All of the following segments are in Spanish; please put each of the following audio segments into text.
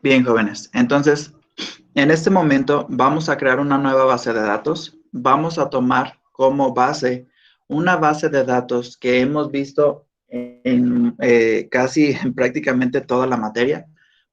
Bien, jóvenes. Entonces, en este momento vamos a crear una nueva base de datos. Vamos a tomar como base una base de datos que hemos visto en casi en prácticamente toda la materia.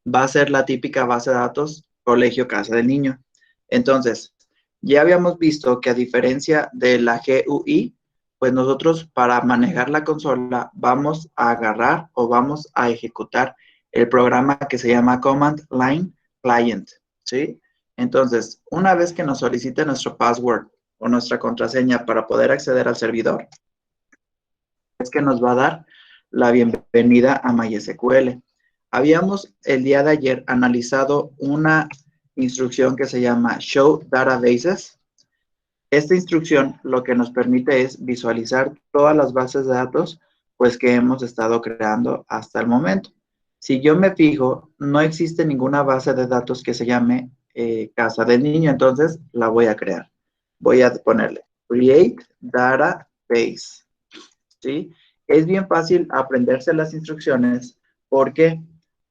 Va a ser la típica base de datos colegio casa del niño. Entonces, ya habíamos visto que a diferencia de la GUI, pues nosotros para manejar la consola vamos a agarrar o vamos a ejecutar el programa que se llama Command Line Client, ¿sí? Entonces, una vez que nos solicite nuestro password o nuestra contraseña para poder acceder al servidor, es que nos va a dar la bienvenida a MySQL. Habíamos el día de ayer analizado una instrucción que se llama Show Databases. Esta instrucción lo que nos permite es visualizar todas las bases de datos pues que hemos estado creando hasta el momento. Si yo me fijo, no existe ninguna base de datos que se llame casa del niño, entonces la voy a crear. Voy a ponerle Create Database, ¿sí? Es bien fácil aprenderse las instrucciones. ¿Por qué?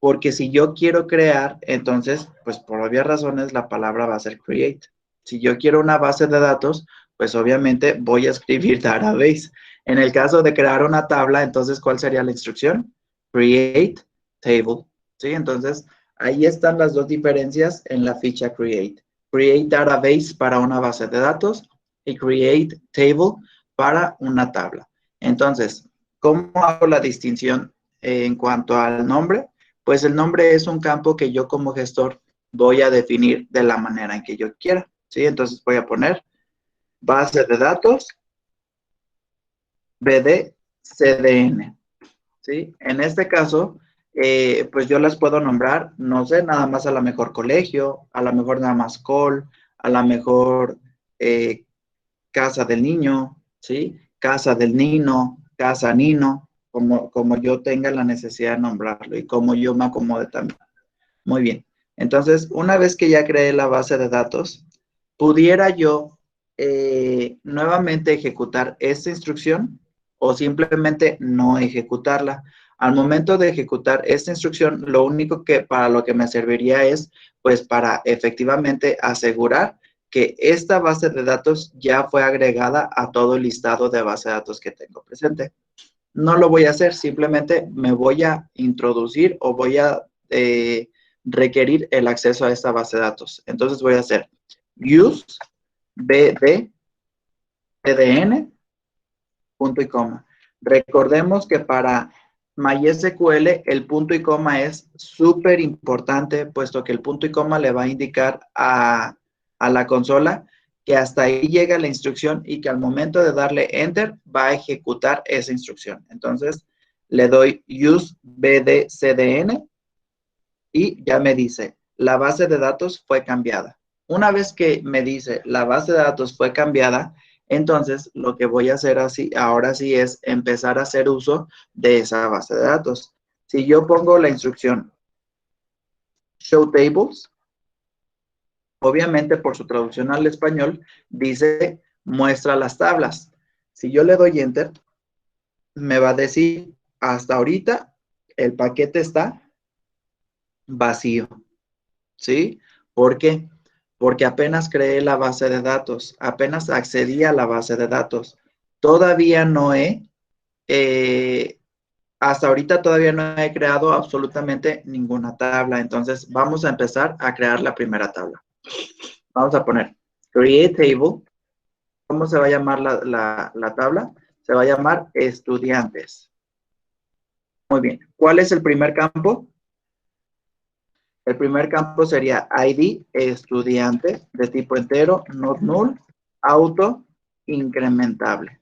Porque si yo quiero crear, entonces, pues por obvias razones la palabra va a ser create. Si yo quiero una base de datos, pues obviamente voy a escribir database. En el caso de crear una tabla, entonces, ¿cuál sería la instrucción? Create table, ¿sí? Entonces, ahí están las dos diferencias en la ficha create. Create database para una base de datos y create table para una tabla. Entonces, ¿cómo hago la distinción en cuanto al nombre? Pues el nombre es un campo que yo como gestor voy a definir de la manera en que yo quiera, ¿sí? Entonces voy a poner base de datos BDCDN, ¿sí? En este caso, pues yo las puedo nombrar, no sé, nada más a lo mejor colegio, a lo mejor nada más call, a lo mejor casa del niño, ¿sí? Casa del nino, casa nino, como yo tenga la necesidad de nombrarlo y como yo me acomode también. Muy bien. Entonces, una vez que ya creé la base de datos, pudiera yo nuevamente ejecutar esta instrucción o simplemente no ejecutarla. Al momento de ejecutar esta instrucción, lo único que para lo que me serviría es, pues, para efectivamente asegurar que esta base de datos ya fue agregada a todo el listado de base de datos que tengo presente. No lo voy a hacer, simplemente me voy a introducir o voy a requerir el acceso a esta base de datos. Entonces voy a hacer use bd cdn punto y coma. Recordemos que para MySQL el punto y coma es súper importante, puesto que el punto y coma le va a indicar a la consola que hasta ahí llega la instrucción y que al momento de darle enter va a ejecutar esa instrucción. Entonces le doy use bdcdn y ya me dice la base de datos fue cambiada. Una vez que me dice la base de datos fue cambiada, entonces lo que voy a hacer así, ahora sí es empezar a hacer uso de esa base de datos. Si yo pongo la instrucción show tables, obviamente por su traducción al español dice muestra las tablas. Si yo le doy enter, me va a decir hasta ahorita el paquete está vacío, ¿sí? ¿Por qué? Porque apenas creé la base de datos, apenas accedí a la base de datos. Todavía no hasta ahorita todavía no he creado absolutamente ninguna tabla. Entonces vamos a empezar a crear la primera tabla. Vamos a poner create table. ¿Cómo se va a llamar la tabla? Se va a llamar estudiantes. Muy bien. ¿Cuál es el primer campo? El primer campo sería ID estudiante de tipo entero, not null, auto incrementable.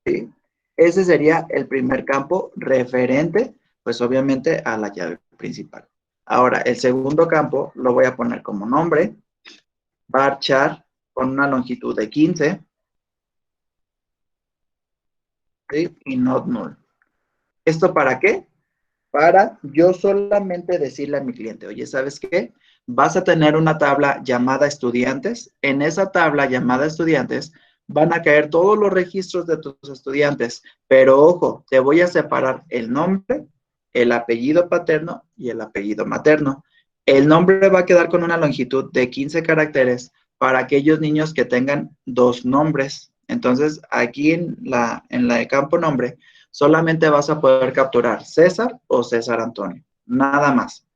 ¿Sí? Ese sería el primer campo referente, pues obviamente a la llave principal. Ahora, el segundo campo lo voy a poner como nombre, varchar con una longitud de 15, ¿sí? Y not null. ¿Esto para qué? Para yo solamente decirle a mi cliente, oye, ¿sabes qué? Vas a tener una tabla llamada estudiantes. En esa tabla llamada estudiantes van a caer todos los registros de tus estudiantes. Pero ojo, te voy a separar el nombre el apellido paterno y el apellido materno. El nombre va a quedar con una longitud de 15 caracteres para aquellos niños que tengan dos nombres. Entonces, aquí en la de campo nombre, solamente vas a poder capturar César o César Antonio, nada más,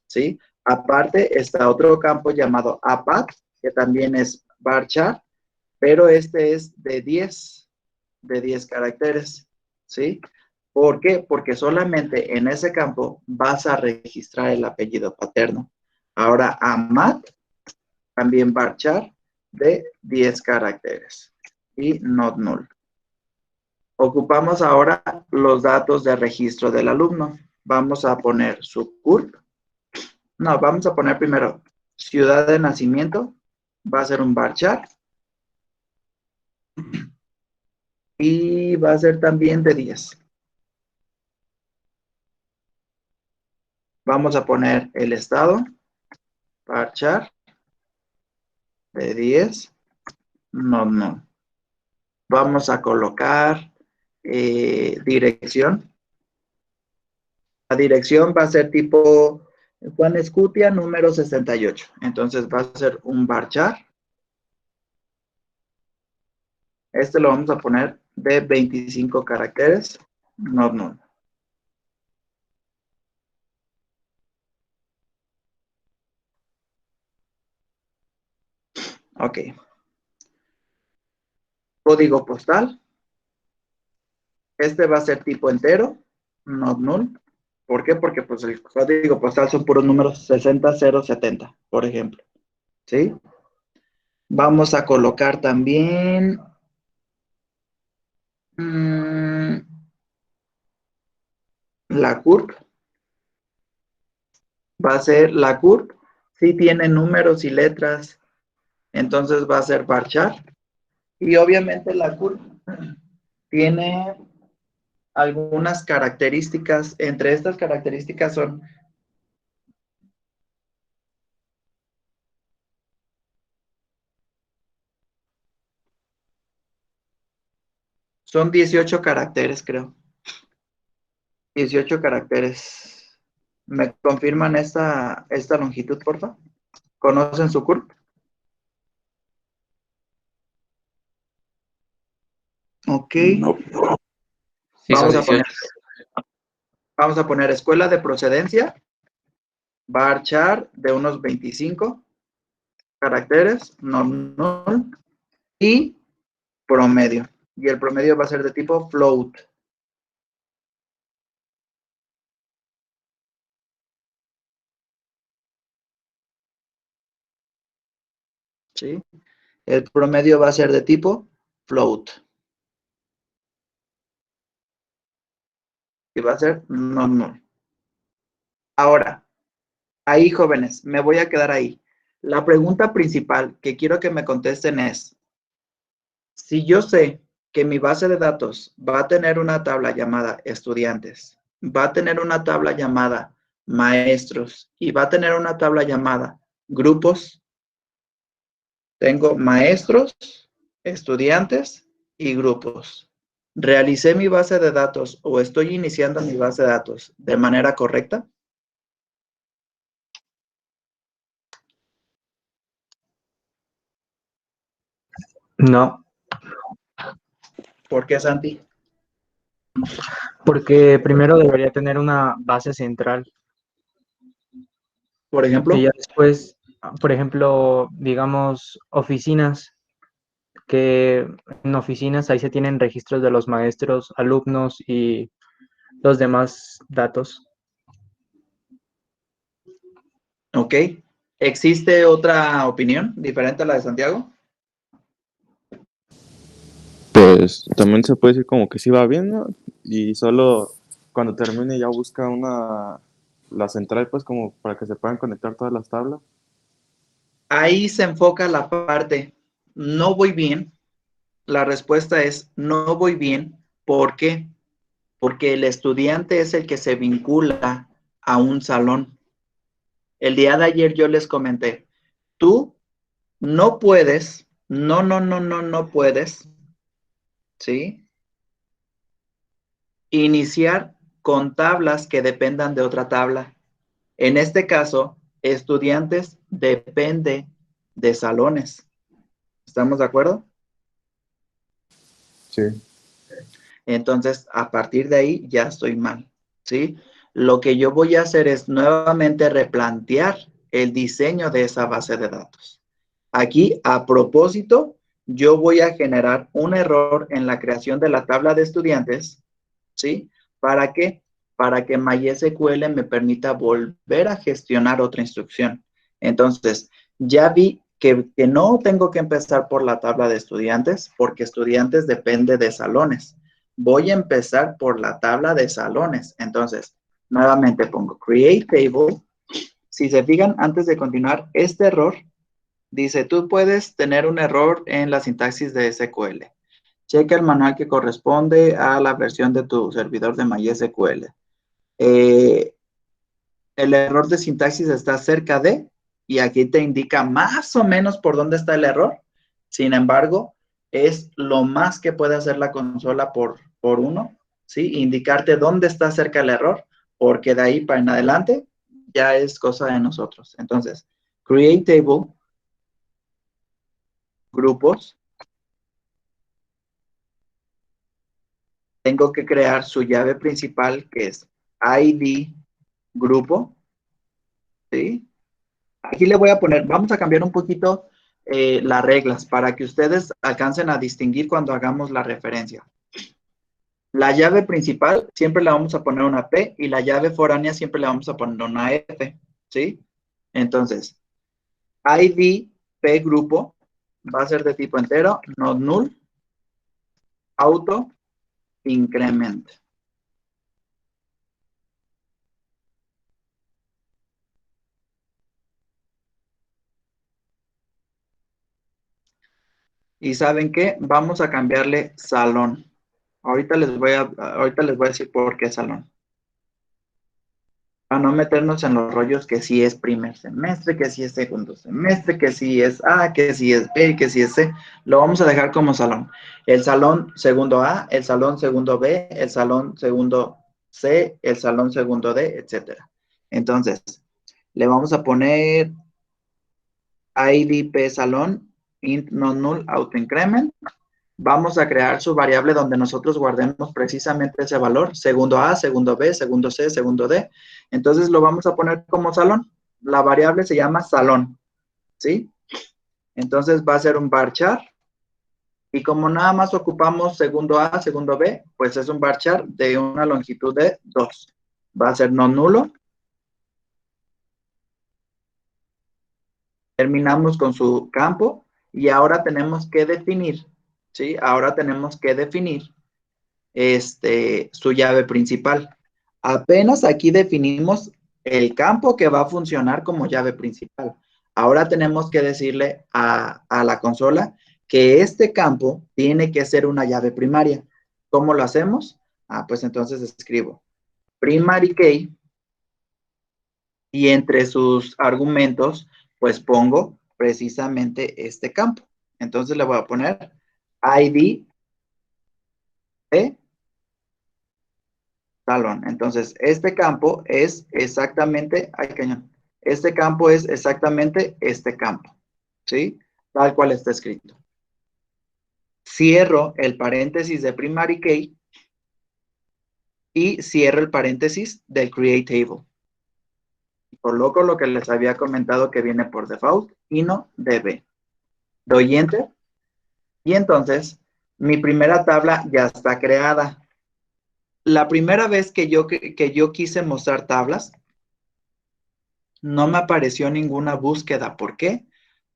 ¿sí? Aparte está otro campo llamado APAT, que también es varchar, pero este es de 10 caracteres, ¿sí? ¿Por qué? Porque solamente en ese campo vas a registrar el apellido paterno. Ahora, AMAT, también varchar, de 10 caracteres y not null. Ocupamos ahora los datos de registro del alumno. Vamos a poner su CURP. No, vamos a poner primero ciudad de nacimiento. Va a ser un varchar. Y va a ser también de 10. Vamos a poner el estado. Varchar. De 10. No. Vamos a colocar dirección. La dirección va a ser tipo Juan Escutia, número 68. Entonces va a ser un varchar. Este lo vamos a poner de 25 caracteres. No. Ok. Código postal. Este va a ser tipo entero. Not null. ¿Por qué? Porque pues el código postal son puros números 60070, por ejemplo. ¿Sí? Vamos a colocar también la CURP. Va a ser la CURP. Sí tiene números y letras. Entonces va a ser varchar. Y obviamente la CURP tiene algunas características. Entre estas características son 18 caracteres, creo. 18 caracteres. ¿Me confirman esta longitud, por favor? ¿Conocen su CURP? Ok. No. Sí, son Vamos a 18. vamos a poner escuela de procedencia. Varchar de unos 25 caracteres. No. Y promedio. Y el promedio va a ser de tipo float. ¿Sí? El promedio va a ser de tipo float. Y va a ser no. Ahora, ahí jóvenes, me voy a quedar ahí. La pregunta principal que quiero que me contesten es, si yo sé que mi base de datos va a tener una tabla llamada estudiantes, va a tener una tabla llamada maestros y va a tener una tabla llamada grupos, tengo maestros, estudiantes y grupos. ¿Realicé mi base de datos o estoy iniciando mi base de datos de manera correcta? No, ¿Por qué, Santi? porque primero debería tener una base central Por y ejemplo, ya después, por ejemplo, digamos, oficinas, que en oficinas ahí se tienen registros de los maestros, alumnos y los demás datos. ok. ¿Existe otra opinión diferente a la de Santiago? Pues también se puede decir como que sí va bien, ¿no? Y solo cuando termine ya busca la central, pues como para que se puedan conectar todas las tablas. Ahí se enfoca la parte, no voy bien. La respuesta es, no voy bien. ¿Por qué? Porque el estudiante es el que se vincula a un salón. El día de ayer yo les comenté, tú no puedes, no puedes, ¿sí? Iniciar con tablas que dependan de otra tabla. En este caso, estudiantes depende de salones. ¿Estamos de acuerdo? Sí. Entonces, a partir de ahí ya estoy mal, ¿sí? Lo que yo voy a hacer es nuevamente replantear el diseño de esa base de datos. Aquí, a propósito, yo voy a generar un error en la creación de la tabla de estudiantes, ¿sí? ¿Para qué? Para que MySQL me permita volver a gestionar otra instrucción. Entonces, ya vi que no tengo que empezar por la tabla de estudiantes, porque estudiantes depende de salones. Voy a empezar por la tabla de salones. Entonces, nuevamente pongo create table. Si se fijan, antes de continuar, este error dice, tú puedes tener un error en la sintaxis de SQL. Checa el manual que corresponde a la versión de tu servidor de MySQL. El error de sintaxis está cerca de, y aquí te indica más o menos por dónde está el error. Sin embargo, es lo más que puede hacer la consola por uno, ¿sí? Indicarte dónde está cerca el error, porque de ahí para en adelante ya es cosa de nosotros. Entonces, create table, grupos, tengo que crear su llave principal, que es ID grupo, ¿sí? Aquí le voy a poner, vamos a cambiar un poquito las reglas para que ustedes alcancen a distinguir cuando hagamos la referencia. La llave principal siempre le vamos a poner una P y la llave foránea siempre le vamos a poner una F, ¿sí? Entonces, ID P grupo va a ser de tipo entero, not null, auto, increment. ¿Y saben qué? Vamos a cambiarle salón. Ahorita les voy a decir por qué salón. Para no meternos en los rollos que sí es primer semestre, que sí es segundo semestre, que sí es A, que sí es B, que sí es C. Lo vamos a dejar como salón. El salón segundo A, el salón segundo B, el salón segundo C, el salón segundo D, etcétera. Entonces, le vamos a poner IDP salón, int non null auto increment. Vamos a crear su variable donde nosotros guardemos precisamente ese valor, segundo A, segundo B, segundo C, segundo D. Entonces lo vamos a poner como salón. La variable se llama salón, ¿sí? Entonces va a ser un varchar. Y como nada más ocupamos segundo A, segundo B, pues es un varchar de una longitud de 2. Va a ser no nulo. Terminamos con su campo y ahora tenemos que definir, ¿sí? Ahora tenemos que definir su llave principal. Apenas aquí definimos el campo que va a funcionar como llave principal. Ahora tenemos que decirle a la consola que este campo tiene que ser una llave primaria. ¿Cómo lo hacemos? Pues entonces escribo primary key y entre sus argumentos, pues pongo precisamente este campo. Entonces le voy a poner ID de salón. Entonces, este campo es exactamente, ay, cañón, este campo es exactamente este campo, ¿sí? Tal cual está escrito. Cierro el paréntesis de primary key y cierro el paréntesis del create table. Coloco lo que les había comentado que viene por default y no debe. Doy enter y entonces mi primera tabla ya está creada. La primera vez que yo quise mostrar tablas, no me apareció ninguna búsqueda. ¿Por qué?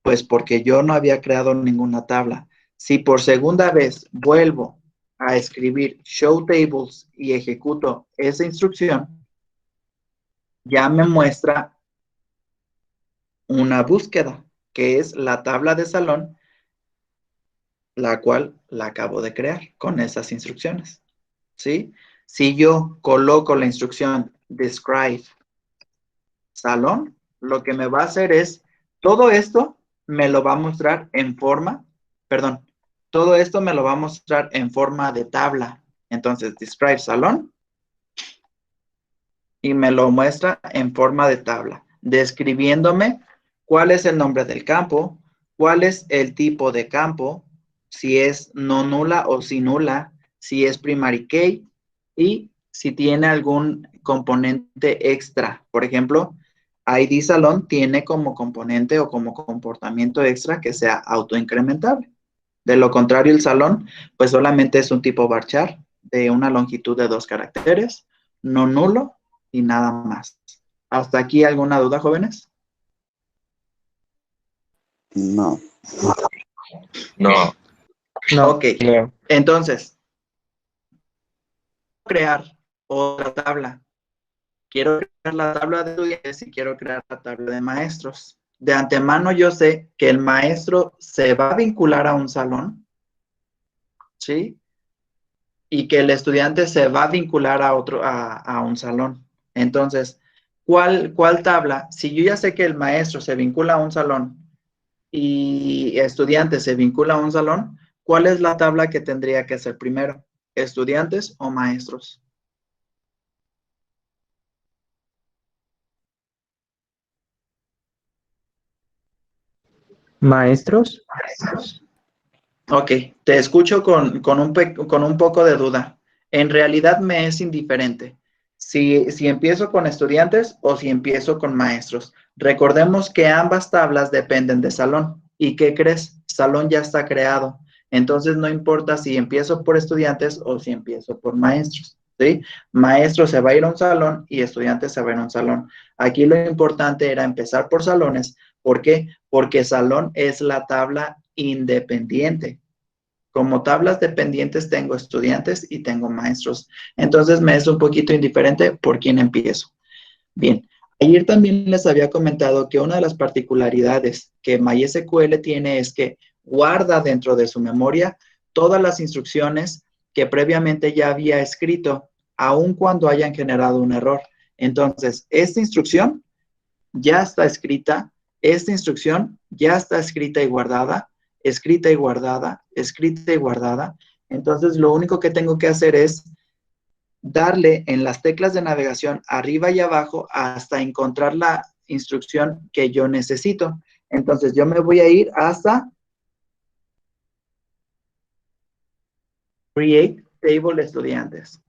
Pues porque yo no había creado ninguna tabla. Si por segunda vez vuelvo a escribir show tables y ejecuto esa instrucción, ya me muestra una búsqueda, que es la tabla de salón, la cual la acabo de crear con esas instrucciones, ¿sí? Si yo coloco la instrucción describe salón, lo que me va a hacer es, todo esto me lo va a mostrar en forma, perdón, todo esto me lo va a mostrar en forma de tabla. Entonces, describe salón, y me lo muestra en forma de tabla, describiéndome cuál es el nombre del campo, cuál es el tipo de campo, si es no nula o si nula, si es primary key y si tiene algún componente extra. Por ejemplo, ID Salón tiene como componente o como comportamiento extra que sea autoincrementable. De lo contrario, el salón, pues solamente es un tipo varchar de una longitud de 2 caracteres, no nulo y nada más. ¿Hasta aquí alguna duda, jóvenes? No. No. No, Ok, entonces, crear otra tabla. Quiero crear la tabla de estudiantes y quiero crear la tabla de maestros. De antemano yo sé que el maestro se va a vincular a un salón, ¿sí? Y que el estudiante se va a vincular a un salón. Entonces, ¿cuál tabla? Si yo ya sé que el maestro se vincula a un salón y estudiante se vincula a un salón, ¿cuál es la tabla que tendría que ser primero? ¿Estudiantes o maestros? maestros. Ok, te escucho con un poco de duda. En realidad me es indiferente si empiezo con estudiantes o si empiezo con maestros. Recordemos que ambas tablas dependen de salón. ¿Y qué crees? Salón ya está creado. Entonces no importa si empiezo por estudiantes o si empiezo por maestros, ¿sí? Maestro se va a ir a un salón y estudiante se va a ir a un salón. Aquí lo importante era empezar por salones. ¿Por qué? Porque salón es la tabla independiente. Como tablas dependientes tengo estudiantes y tengo maestros. Entonces me es un poquito indiferente por quién empiezo. Bien, ayer también les había comentado que una de las particularidades que MySQL tiene es que guarda dentro de su memoria todas las instrucciones que previamente ya había escrito, aun cuando hayan generado un error. Entonces, esta instrucción ya está escrita, esta instrucción ya está escrita y guardada, escrita y guardada, escrita y guardada. Entonces, lo único que tengo que hacer es darle en las teclas de navegación arriba y abajo hasta encontrar la instrucción que yo necesito. Entonces, yo me voy a ir hasta Create Table Estudiantes.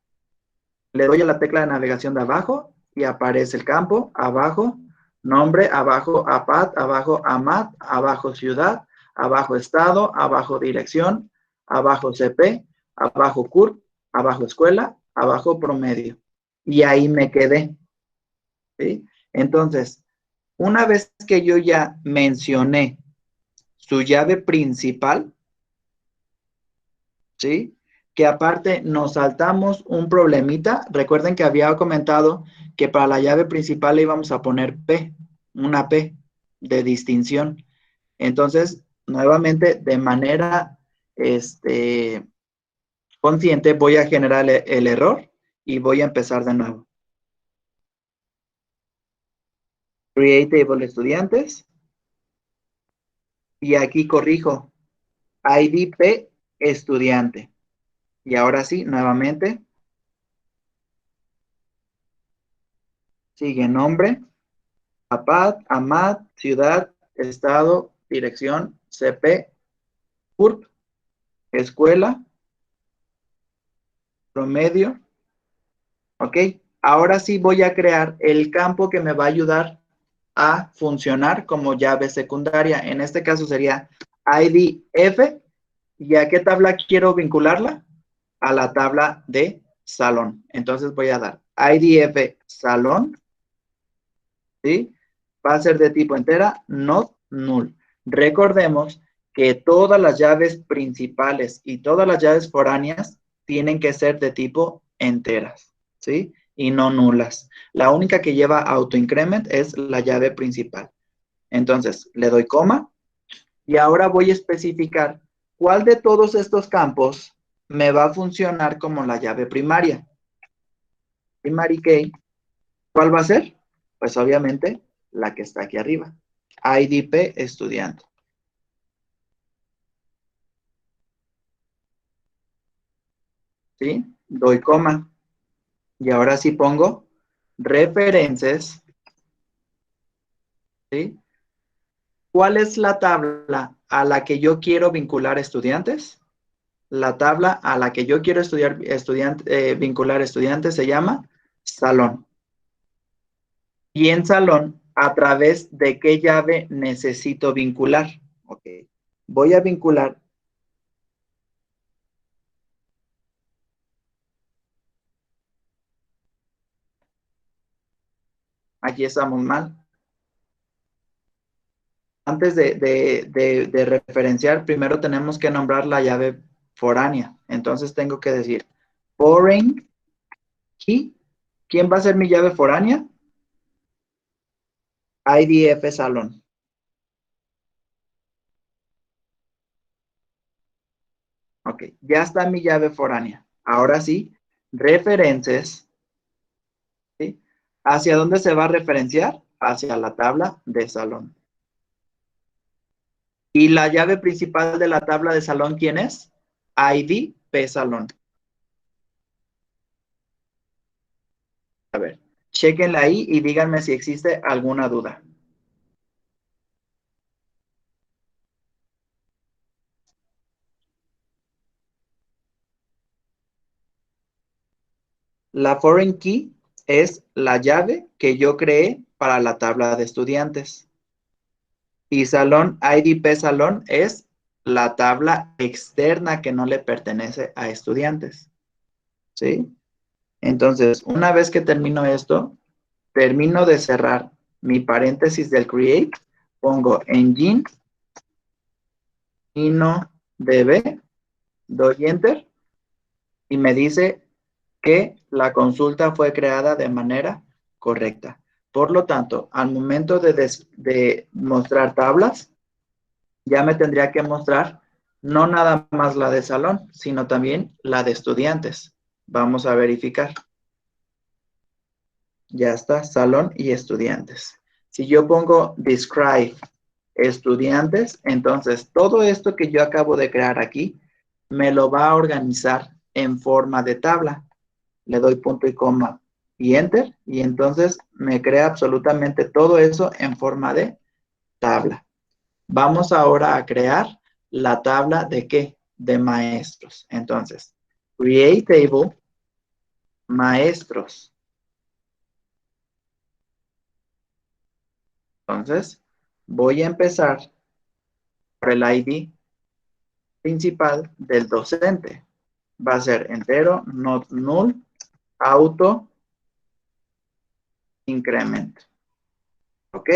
Le doy a la tecla de navegación de abajo y aparece el campo, abajo, nombre, abajo, APAT, abajo, AMAT, abajo, ciudad, abajo, estado, abajo, dirección, abajo, CP, abajo, CURP, abajo, escuela, abajo, promedio. Y ahí me quedé, ¿sí? Entonces, una vez que yo ya mencioné su llave principal, ¿sí? Que aparte nos saltamos un problemita. Recuerden que había comentado que para la llave principal le íbamos a poner P, una P de distinción. Entonces, nuevamente, de manera consciente, voy a generar el error y voy a empezar de nuevo. Create table estudiantes. Y aquí corrijo. ID P estudiante. Y ahora sí, nuevamente, sigue nombre, APAT, AMAT, ciudad, estado, dirección, CP, CURP, escuela, promedio. ¿Ok? Ahora sí voy a crear el campo que me va a ayudar a funcionar como llave secundaria. En este caso sería IDF. ¿Y a qué tabla quiero vincularla? A la tabla de salón. Entonces voy a dar IDF salón, ¿sí? Va a ser de tipo entera, not null. Recordemos que todas las llaves principales y todas las llaves foráneas tienen que ser de tipo enteras, ¿sí? Y no nulas. La única que lleva autoincrement es la llave principal. Entonces, le doy coma y ahora voy a especificar cuál de todos estos campos me va a funcionar como la llave primaria. Primary key, ¿cuál va a ser? Pues obviamente la que está aquí arriba. IDP estudiante. ¿Sí? Doy coma. Y ahora sí pongo references, ¿sí? ¿Cuál es la tabla a la que yo quiero vincular estudiantes? La tabla a la que yo quiero vincular estudiantes se llama salón. Y en salón, ¿a través de qué llave necesito vincular? Ok. Voy a vincular. Aquí estamos mal. Antes de referenciar, primero tenemos que nombrar la llave foránea. Entonces tengo que decir foreign key. ¿Quién va a ser mi llave foránea? IDF salón. Ok, ya está mi llave foránea. Ahora sí, referencias. ¿Sí? ¿Hacia dónde se va a referenciar? Hacia la tabla de salón. ¿Y la llave principal de la tabla de salón quién es? ID P salón. A ver, chequenla ahí y díganme si existe alguna duda. La foreign key es la llave que yo creé para la tabla de estudiantes. Y salón IDP salón es la tabla externa que no le pertenece a estudiantes. ¿Sí? Entonces, una vez que termino esto, termino de cerrar mi paréntesis del create, pongo engine, InnoDB, doy enter y me dice que la consulta fue creada de manera correcta. Por lo tanto, al momento de mostrar tablas, ya me tendría que mostrar no nada más la de salón, sino también la de estudiantes. Vamos a verificar. Ya está, salón y estudiantes. Si yo pongo describe estudiantes, entonces todo esto que yo acabo de crear aquí, me lo va a organizar en forma de tabla. Le doy punto y coma y enter, y entonces me crea absolutamente todo eso en forma de tabla. Vamos ahora a crear la tabla de ¿qué? De maestros. Entonces, create table, maestros. Entonces, voy a empezar por el ID principal del docente. Va a ser entero, not null, auto, incremento. ¿Ok?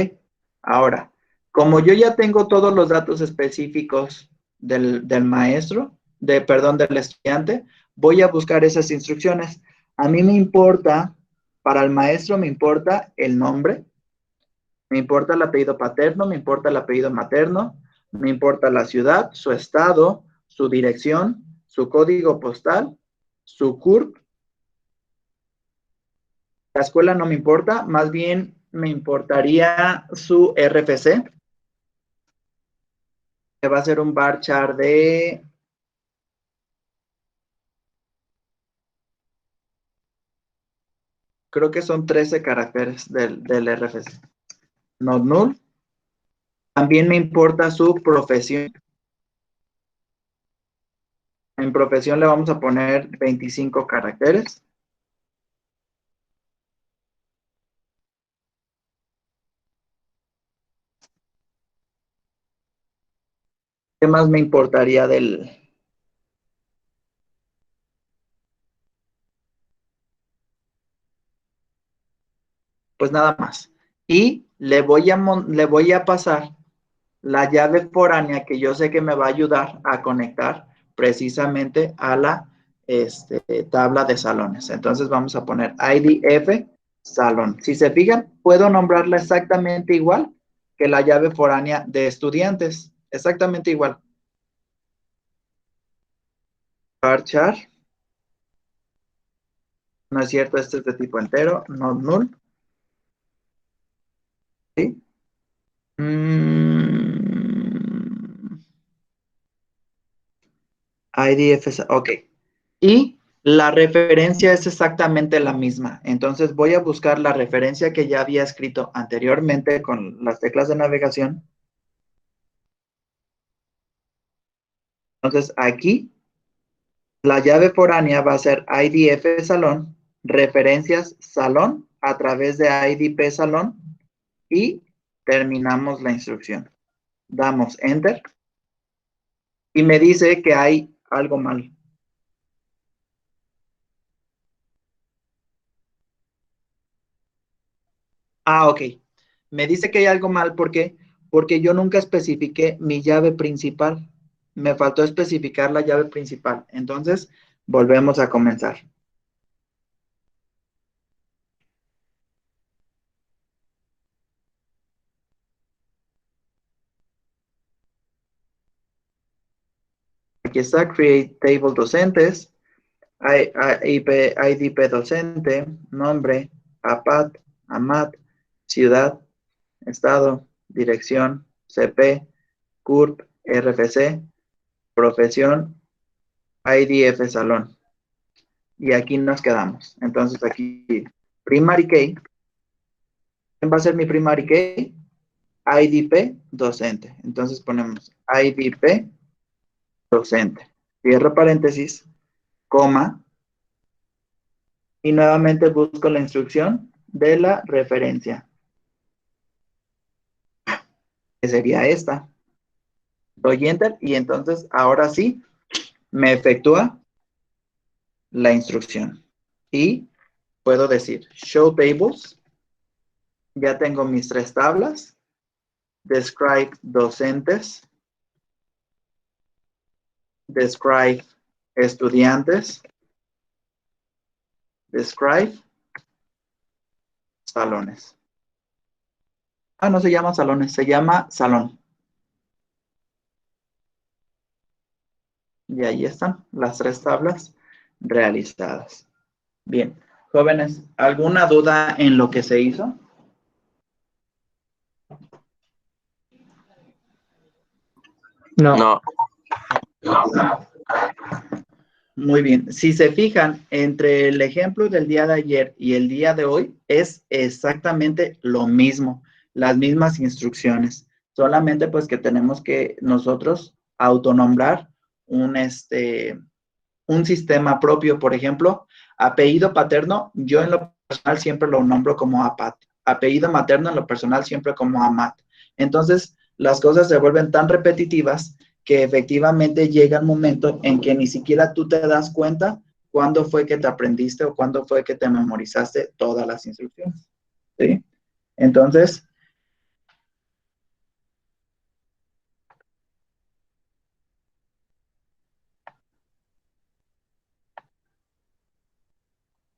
Ahora, como yo ya tengo todos los datos específicos del maestro, perdón, del estudiante, voy a buscar esas instrucciones. A mí me importa, para el maestro me importa el nombre, me importa el apellido paterno, me importa el apellido materno, me importa la ciudad, su estado, su dirección, su código postal, su CURP. La escuela no me importa, más bien me importaría su RFC, que va a ser un varchar de... Creo que son 13 caracteres del RFC. Not null. También me importa su profesión. En profesión le vamos a poner 25 caracteres. ¿Qué más me importaría del... Pues nada más. Y le voy a pasar la llave foránea que yo sé que me va a ayudar a conectar precisamente a la tabla de salones. Entonces vamos a poner IDF salón. Si se fijan, puedo nombrarla exactamente igual que la llave foránea de estudiantes. Exactamente igual. Varchar. No es cierto, este es de tipo entero, no null. ¿Sí? IDF, ok. Y La referencia es exactamente la misma. Entonces voy a buscar la referencia que ya había escrito anteriormente con las teclas de navegación. Entonces aquí la llave foránea va a ser IDF salón, referencias salón a través de IDP salón y terminamos la instrucción. Damos Enter y me dice que hay algo mal. Ok. Me dice que hay algo mal porque yo nunca especifiqué mi llave principal. Me faltó especificar la llave principal. Entonces, volvemos a comenzar. Aquí está Create Table Docentes, IDP Docente, Nombre, APAT, AMAT, Ciudad, Estado, Dirección, CP, CURP, RFC, Profesión, IDF Salón. Y aquí nos quedamos. Entonces aquí, Primary Key. ¿Quién va a ser mi Primary Key? IDP Docente. Entonces ponemos IDP Docente. Cierro paréntesis, coma, y nuevamente busco la instrucción de la referencia, que sería esta. Doy Enter y entonces ahora sí me efectúa la instrucción. Y puedo decir Show Tables. Ya tengo mis 3 tablas. Describe docentes. Describe estudiantes. Describe salones. No se llama salones, se llama salón. Y ahí están las 3 tablas realizadas. Bien, jóvenes, ¿alguna duda en lo que se hizo? No. Muy bien. Si se fijan, entre el ejemplo del día de ayer y el día de hoy, es exactamente lo mismo, las mismas instrucciones. Solamente pues que tenemos que nosotros autonombrar un sistema propio. Por ejemplo, apellido paterno, yo en lo personal siempre lo nombro como APAT. Apellido materno en lo personal siempre como AMAT. Entonces, las cosas se vuelven tan repetitivas que efectivamente llega un momento en que ni siquiera tú te das cuenta cuándo fue que te aprendiste o cuándo fue que te memorizaste todas las instrucciones. ¿Sí? Entonces,